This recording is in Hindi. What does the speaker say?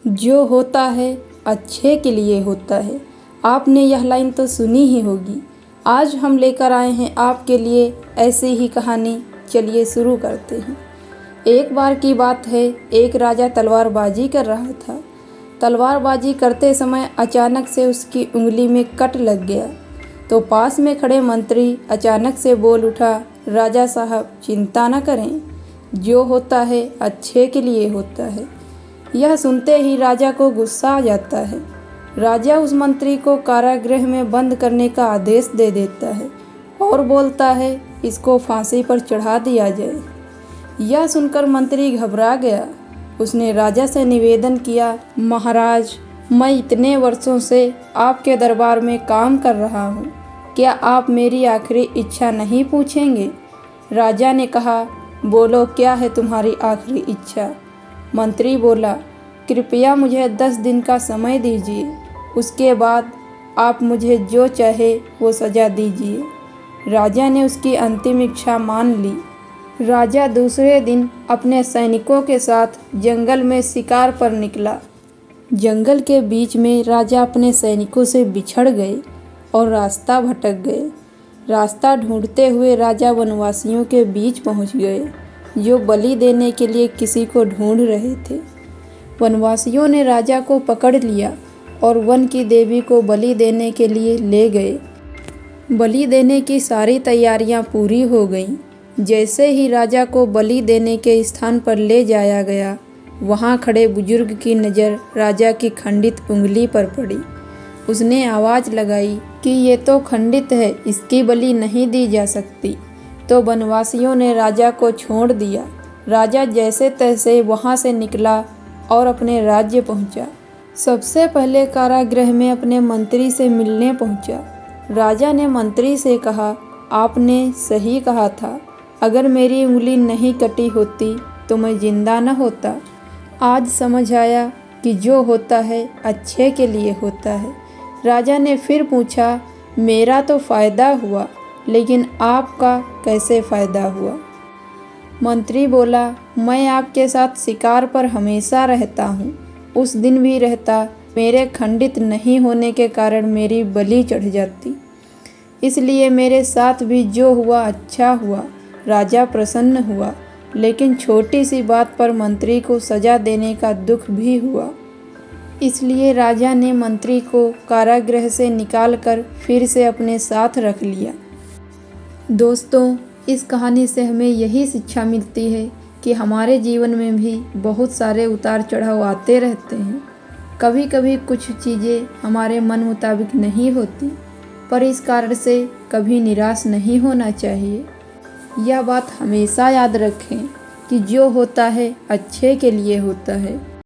जो होता है अच्छे के लिए होता है। आपने यह लाइन तो सुनी ही होगी। आज हम लेकर आए हैं आपके लिए ऐसी ही कहानी। चलिए शुरू करते हैं। एक बार की बात है, एक राजा तलवारबाजी कर रहा था। तलवारबाजी करते समय अचानक से उसकी उंगली में कट लग गया। तो पास में खड़े मंत्री अचानक से बोल उठा, राजा साहब चिंता न करें, जो होता है अच्छे के लिए होता है। यह सुनते ही राजा को गुस्सा आ जाता है। राजा उस मंत्री को कारागृह में बंद करने का आदेश दे देता है और बोलता है, इसको फांसी पर चढ़ा दिया जाए। यह सुनकर मंत्री घबरा गया। उसने राजा से निवेदन किया, महाराज, मैं इतने वर्षों से आपके दरबार में काम कर रहा हूँ, क्या आप मेरी आखिरी इच्छा नहीं पूछेंगे? राजा ने कहा, बोलो क्या है तुम्हारी आखिरी इच्छा? मंत्री बोला, कृपया मुझे 10 दिन का समय दीजिए, उसके बाद आप मुझे जो चाहे वो सज़ा दीजिए। राजा ने उसकी अंतिम इच्छा मान ली। राजा दूसरे दिन अपने सैनिकों के साथ जंगल में शिकार पर निकला। जंगल के बीच में राजा अपने सैनिकों से बिछड़ गए और रास्ता भटक गए। रास्ता ढूंढते हुए राजा वनवासियों के बीच पहुंच गए, जो बलि देने के लिए किसी को ढूंढ रहे थे। वनवासियों ने राजा को पकड़ लिया और वन की देवी को बलि देने के लिए ले गए। बलि देने की सारी तैयारियां पूरी हो गईं। जैसे ही राजा को बलि देने के स्थान पर ले जाया गया, वहां खड़े बुजुर्ग की नज़र राजा की खंडित उंगली पर पड़ी। उसने आवाज़ लगाई कि ये तो खंडित है, इसकी बलि नहीं दी जा सकती। तो वनवासियों ने राजा को छोड़ दिया। राजा जैसे तैसे वहां से निकला और अपने राज्य पहुंचा। सबसे पहले कारागृह में अपने मंत्री से मिलने पहुंचा। राजा ने मंत्री से कहा, आपने सही कहा था, अगर मेरी उंगली नहीं कटी होती तो मैं जिंदा न होता। आज समझ आया कि जो होता है अच्छे के लिए होता है। राजा ने फिर पूछा, मेरा तो फ़ायदा हुआ, लेकिन आपका कैसे फ़ायदा हुआ? मंत्री बोला, मैं आपके साथ शिकार पर हमेशा रहता हूँ। उस दिन भी रहता, मेरे खंडित नहीं होने के कारण मेरी बलि चढ़ जाती, इसलिए मेरे साथ भी जो हुआ अच्छा हुआ। राजा प्रसन्न हुआ, लेकिन छोटी सी बात पर मंत्री को सज़ा देने का दुख भी हुआ। इसलिए राजा ने मंत्री को कारागृह से निकालकर फिर से अपने साथ रख लिया। दोस्तों, इस कहानी से हमें यही शिक्षा मिलती है कि हमारे जीवन में भी बहुत सारे उतार चढ़ाव आते रहते हैं। कभी कभी कुछ चीज़ें हमारे मन मुताबिक नहीं होती, पर इस कारण से कभी निराश नहीं होना चाहिए। यह बात हमेशा याद रखें कि जो होता है अच्छे के लिए होता है।